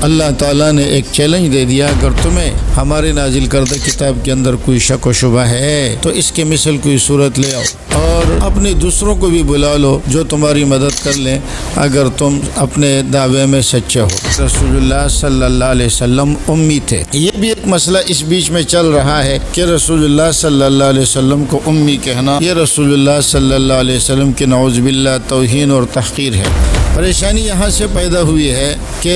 اللہ تعالیٰ نے ایک چیلنج دے دیا، اگر تمہیں ہمارے نازل کردہ کتاب کے اندر کوئی شک و شبہ ہے تو اس کے مثل کوئی صورت لے آؤ اور اپنے دوسروں کو بھی بلا لو جو تمہاری مدد کر لیں اگر تم اپنے دعوے میں سچے ہو۔ رسول اللہ صلی اللہ علیہ وسلم امی تھے۔ یہ بھی ایک مسئلہ اس بیچ میں چل رہا ہے کہ رسول اللہ صلی اللہ علیہ وسلم کو امی کہنا یہ رسول اللہ صلی اللہ علیہ وسلم کی نعوذ باللہ توہین اور تحقیر ہے۔ پریشانی یہاں سے پیدا ہوئی ہے کہ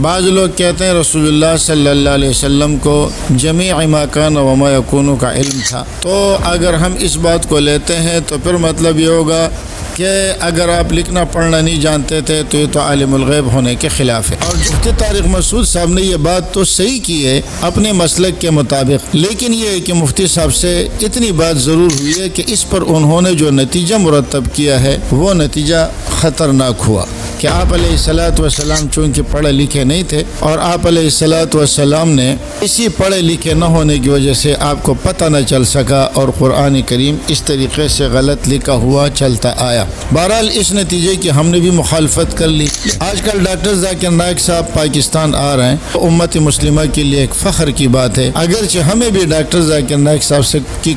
بعض لوگ کہتے ہیں رسول اللہ صلی اللہ علیہ وسلم کو جمیع ما کان و ما یکون کا علم تھا، تو اگر ہم اس بات کو لیتے ہیں تو پھر مطلب یہ ہوگا کہ اگر آپ لکھنا پڑھنا نہیں جانتے تھے تو یہ تو عالم الغیب ہونے کے خلاف ہے۔ اور مفتی طارق مسعود صاحب نے یہ بات تو صحیح کی ہے اپنے مسلک کے مطابق، لیکن یہ ہے کہ مفتی صاحب سے اتنی بات ضرور ہوئی ہے کہ اس پر انہوں نے جو نتیجہ مرتب کیا ہے وہ نتیجہ خطرناک ہوا کہ آپ علیہ الصلوۃ والسلام چونکہ پڑھے لکھے نہیں تھے اور آپ علیہ الصلوۃ والسلام نے اسی پڑھے لکھے نہ ہونے کی وجہ سے آپ کو پتہ نہ چل سکا اور قرآن کریم اس طریقے سے غلط لکھا ہوا چلتا آیا۔ بہرحال اس نتیجے کی ہم نے بھی مخالفت کر لی۔ آج کل ڈاکٹر ذاکر نائک صاحب پاکستان آ رہے ہیں، امت مسلمہ کے لیے ایک فخر کی بات ہے، اگرچہ ہمیں بھی ڈاکٹر ذاکر نائک صاحب سے کی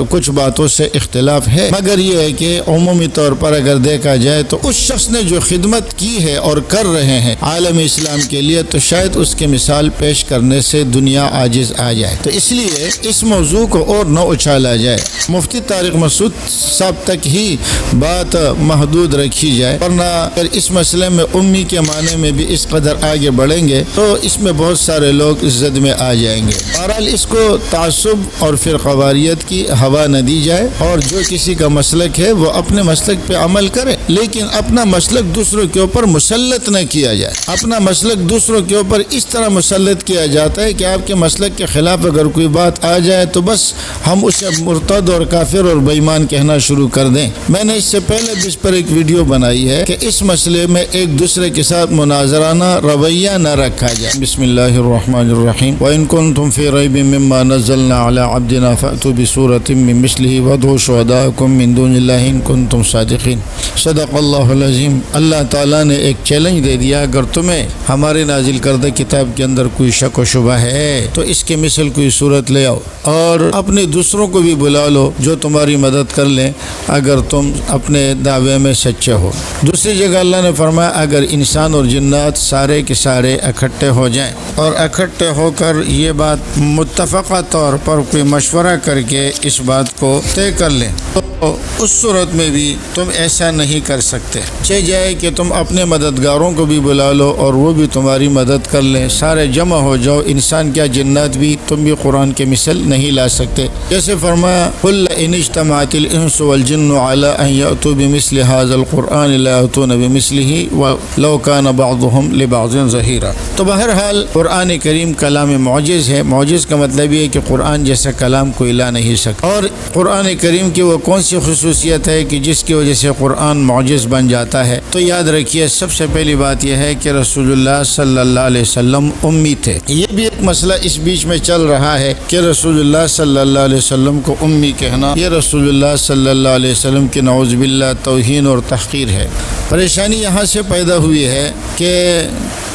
کچھ باتوں سے اختلاف ہے، مگر یہ ہے کہ عمومی طور پر اگر دیکھا جائے تو اس شخص نے جو خدمت کی ہے اور کر رہے ہیں عالم اسلام کے لیے تو شاید اس کی مثال پیش کرنے سے دنیا عاجز آ جائے، تو اس لیے اس موضوع کو اور نہ اچھالا جائے، مفتی طارق مسعود صاحب تک ہی بات محدود رکھی جائے، ورنہ اگر اس مسئلے میں امی کے معنی میں بھی اس قدر آگے بڑھیں گے تو اس میں بہت سارے لوگ زد میں آ جائیں گے۔ بہرحال اس کو تعصب اور فرقواریت کی ہوا نہ دی جائے، اور جو کسی کا مسلک ہے وہ اپنے مسلک پہ عمل کرے، لیکن اپنا مسلک دوسروں کے اوپر مسلط نہ کیا جائے۔ اپنا مسلک دوسروں کے اوپر اس طرح مسلط کیا جاتا ہے کہ آپ کے مسلک کے خلاف اگر کوئی بات آ جائے تو بس ہم اسے مرتد اور کافر اور بے ایمان کہنا شروع کر دیں۔ میں نے اس سے پہلے بھی اس پر ایک ویڈیو بنائی ہے کہ اس مسئلے میں ایک دوسرے کے ساتھ مناظرانہ رویہ نہ رکھا جائے۔ بسم اللہ الرحمن الرحیم وَإِن كُنتُم فِي رَيْبٍ مِّمَّا نَزَّلْنَا عَلَىٰ عَبْدِنَا فَأْتُوا بِسُورَةٍ مِّن مِّثْلِهِ وَادْعُوا شُهَدَاءَكُم مِّن دُونِ اللَّهِ إِن كُنتُم صَادِقِينَ۔ صدق اللہ العظیم۔ اللہ تعالیٰ نے ایک چیلنج دے دیا، اگر تمہیں ہمارے نازل کردہ کتاب کے اندر کوئی شک و شبہ ہے تو اس کے مثل کوئی صورت لے آؤ اور اپنے دوسروں کو بھی بلا لو جو تمہاری مدد کر لیں اگر تم اپنے دعوے میں سچے ہو۔ دوسری جگہ اللہ نے فرمایا اگر انسان اور جنات سارے کے سارے اکٹھے ہو جائیں اور اکٹھے ہو کر یہ بات متفقہ طور پر کوئی مشورہ کر کے اس بات کو طے کر لیں تو اس صورت میں بھی تم ایسا نہیں کر سکتے، چاہے جائے کہ تم اپنے مددگاروں کو بھی بلا لو اور وہ بھی تمہاری مدد کر لیں، سارے جمع ہو جاؤ، انسان کیا جنات بھی، تم بھی قرآن کے مثل نہیں لا سکتے۔ جیسے فرمایا قُلْ إِنِ اجْتَمَعَتِ الْإِنسُ وَالْجِنُّ عَلَىٰ أَن يَأْتُوا بِمِثْلِ هَٰذَا الْقُرْآنِ لَا يَأْتُونَ بِمِثْلِهِ وَلَوْ كَانَ بَعْضُهُمْ لِبَعْضٍ ظَهِيرًا۔ تو بہرحال قرآن کریم کلام معجز ہے، معجز کا مطلب یہ ہے کہ قرآن جیسا کلام کوئی لا نہیں سکتا، اور قرآن کریم کی وہ کون سی خصوصیت ہے کہ جس کی وجہ سے قرآن معجز بن جاتا ہے؟ تو یاد رکھیے سب سے پہلی بات یہ ہے کہ رسول اللہ صلی اللہ علیہ وسلم امی تھے۔ یہ بھی ایک مسئلہ اس بیچ میں چل رہا ہے کہ رسول اللہ صلی اللہ علیہ وسلم کو امی کہنا یہ رسول اللہ صلی اللہ علیہ وسلم کی نعوذ باللہ توہین اور تحقیر ہے۔ پریشانی یہاں سے پیدا ہوئی ہے کہ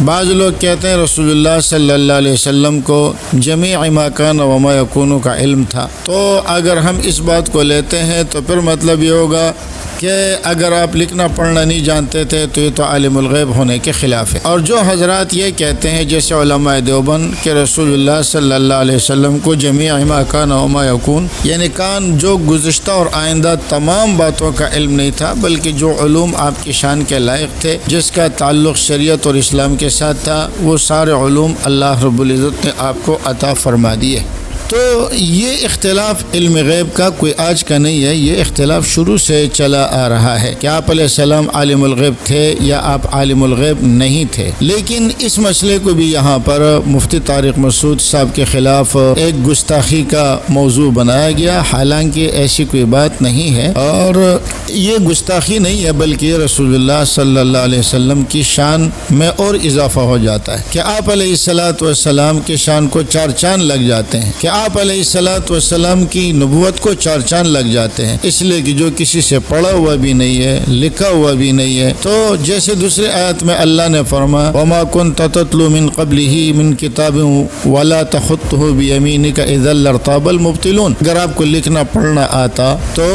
بعض لوگ کہتے ہیں رسول اللہ صلی اللہ علیہ وسلم کو جمیع ما کان و ما یکون کا علم تھا، تو اگر ہم اس بات کو لیتے ہیں تو پھر مطلب یہ ہوگا کہ اگر آپ لکھنا پڑھنا نہیں جانتے تھے تو یہ تو عالم الغیب ہونے کے خلاف ہے۔ اور جو حضرات یہ کہتے ہیں جیسے علماء دیوبند کہ رسول اللہ صلی اللہ علیہ وسلم کو جمیع ما کان و ما یکون یعنی کان جو گزشتہ اور آئندہ تمام باتوں کا علم نہیں تھا بلکہ جو علوم آپ کی شان کے لائق تھے جس کا تعلق شریعت اور اسلام کے ساتھ تھا وہ سارے علوم اللہ رب العزت نے آپ کو عطا فرما دیے۔ تو یہ اختلاف علم غیب کا کوئی آج کا نہیں ہے، یہ اختلاف شروع سے چلا آ رہا ہے کہ آپ علیہ السلام عالم الغیب تھے یا آپ عالم الغیب نہیں تھے، لیکن اس مسئلے کو بھی یہاں پر مفتی طارق مسعود صاحب کے خلاف ایک گستاخی کا موضوع بنایا گیا، حالانکہ ایسی کوئی بات نہیں ہے اور یہ گستاخی نہیں ہے بلکہ یہ رسول اللہ صلی اللہ علیہ وسلم کی شان میں اور اضافہ ہو جاتا ہے کہ آپ علیہ السلام کی شان کو چار چاند لگ جاتے ہیں کہ آپ علیہ الصلوۃ والسلام کی نبوت کو چار چاند لگ جاتے ہیں، اس لیے کہ جو کسی سے پڑھا ہوا بھی نہیں ہے، لکھا ہوا بھی نہیں ہے۔ تو جیسے دوسرے آیت میں اللہ نے فرمایا وما كنت تتلو من قبله من کتاب ولا تخطه بيمينك اذا لارتاب المبطلون، اگر آپ کو لکھنا پڑھنا آتا تو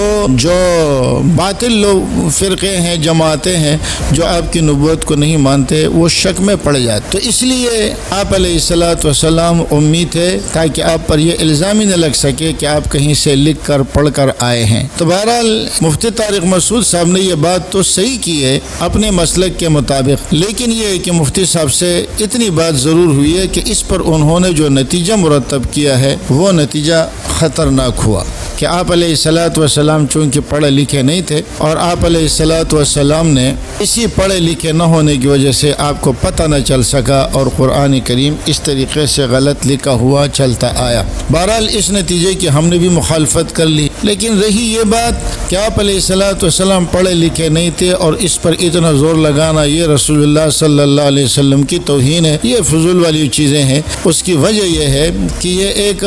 جو باطل لوگ فرقے ہیں، جماعتیں ہیں جو آپ کی نبوت کو نہیں مانتے، وہ شک میں پڑ جاتے۔ تو اس لیے آپ علیہ الصلوۃ والسلام امی تھے تاکہ آپ پر یہ الزام ہی نہ لگ سکے کہ آپ کہیں سے لکھ کر پڑھ کر آئے ہیں۔ تو بہرحال مفتی طارق مسعود صاحب نے یہ بات تو صحیح کی ہے اپنے مسلک کے مطابق، لیکن یہ ہے کہ مفتی صاحب سے اتنی بات ضرور ہوئی ہے کہ اس پر انہوں نے جو نتیجہ مرتب کیا ہے وہ نتیجہ خطرناک ہوا کہ آپ علیہ الصلوۃ والسلام چونکہ پڑھے لکھے نہیں تھے، اور آپ علیہ الصلوۃ والسلام نے اسی پڑھے لکھے نہ ہونے کی وجہ سے آپ کو پتہ نہ چل سکا اور قرآن کریم اس طریقے سے غلط لکھا ہوا چلتا آیا۔ بہرحال اس نتیجے کی ہم نے بھی مخالفت کر لی، لیکن رہی یہ بات کہ آپ علیہ الصلوۃ والسلام پڑھے لکھے نہیں تھے اور اس پر اتنا زور لگانا یہ رسول اللہ صلی اللہ علیہ وسلم کی توہین ہے، یہ فضول والی چیزیں ہیں۔ اس کی وجہ یہ ہے کہ یہ ایک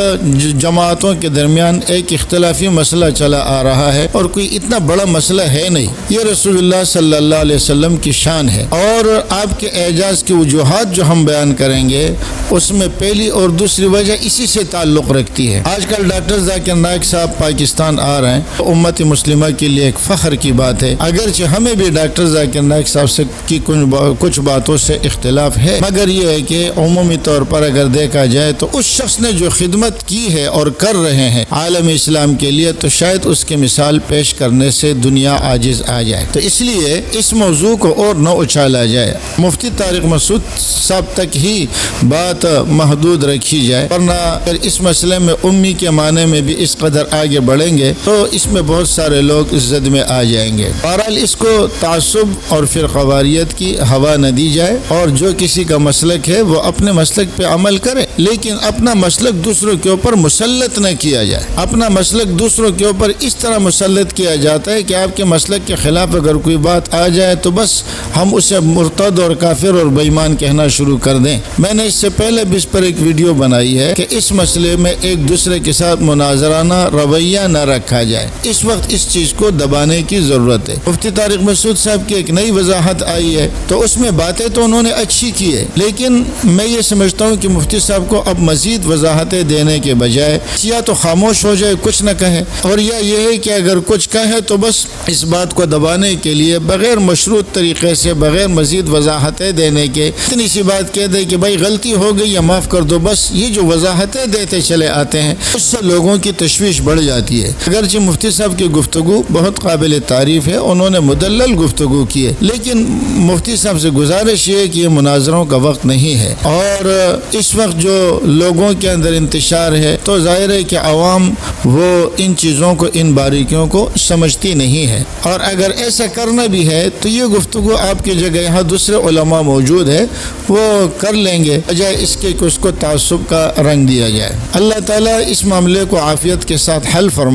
جماعتوں کے درمیان ایک اختلافی مسئلہ چلا آ رہا ہے اور کوئی اتنا بڑا مسئلہ ہے نہیں، یہ رسول اللہ صلی اللہ علیہ وسلم کی شان ہے، اور آپ کے اعجاز کی وجوہات جو ہم بیان کریں گے اس میں پہلی اور دوسری وجہ اسی سے تعلق رکھتی ہے۔ آج کل ڈاکٹر ذاکر نائک صاحب پاکستان آ رہے ہیں، امت مسلمہ کے لیے ایک فخر کی بات ہے، اگرچہ ہمیں بھی ڈاکٹر ذاکر نائک صاحب سے کی کچھ باتوں سے اختلاف ہے، مگر یہ ہے کہ عمومی طور پر اگر دیکھا جائے تو اس شخص نے جو خدمت کی ہے اور کر رہے ہیں عالم اسلام کے لیے، تو شاید اس کی مثال پیش کرنے سے دنیا عاجز آ جائے۔ تو اس لیے اس موضوع کو اور نہ اچھالا جائے، مفتی طارق مسعود صاحب تک ہی بات محدود رکھی جائے، ورنہ اگر اس مسئلے میں امی کے معنی میں بھی اس قدر آگے بڑھیں گے تو اس میں بہت سارے لوگ زد میں آ جائیں گے۔ بہرحال اس کو تعصب اور فرقواریت کی ہوا نہ دی جائے، اور جو کسی کا مسلک ہے وہ اپنے مسلک پہ عمل کرے، لیکن اپنا مسلک دوسروں کے اوپر مسلط نہ کیا جائے۔ اپنا مسلک دوسروں کے اوپر اس طرح مسلط کیا جاتا ہے کہ آپ کے مسلک کے خلاف اگر کوئی بات آ جائے تو بس ہم اسے مرتد اور کافر اور بے ایمان کہنا شروع کر دیں۔ میں نے اس سے پہلے بھی اس پر ایک ویڈیو بنائی ہے کہ اس مسئلے میں ایک دوسرے کے ساتھ مناظرانہ رویہ نہ رکھا جائے، اس وقت اس چیز کو دبانے کی ضرورت ہے۔ مفتی طارق مسعود صاحب کی ایک نئی وضاحت آئی ہے تو اس میں باتیں تو انہوں نے اچھی کی ہے، لیکن میں یہ سمجھتا ہوں کہ مفتی صاحب کو اب مزید وضاحتیں دینے کے بجائے یا تو خاموش ہو جائے، کچھ نہ کہے، اور یا یہ ہے کہ اگر کچھ کہے تو بس اس بات کو دبانے کے لیے بغیر مشروط طریقے سے، بغیر مزید وضاحتیں دینے کے اتنی سی بات کہہ دے کہ بھائی غلطی ہو گئی یا معاف کر دو، بس یہ جو وضاحتیں دیتے چلے آتے ہیں اس سے لوگوں کی تشویش بڑھ جاتی ہے۔ اگرچہ مفتی صاحب کی گفتگو بہت قابل تعریف ہے، انہوں نے مدلل گفتگو کی ہے، لیکن مفتی صاحب سے گزارش یہ ہے کہ یہ مناظروں کا وقت نہیں ہے، اور اس وقت جو لوگوں کے اندر انتشار ہے تو ظاہر ہے کہ عوام وہ ان چیزوں کو، ان باریکیوں کو سمجھتی نہیں ہے، اور اگر ایسا کرنا بھی ہے تو یہ گفتگو آپ کی جگہ یہاں دوسرے علماء موجود ہے وہ کر لیں گے، بجائے اس کے کہ اس کو تعصب کا رنگ دیا جائے۔ اللہ تعالیٰ اس معاملے کو عافیت کے ساتھ حل فرمائے۔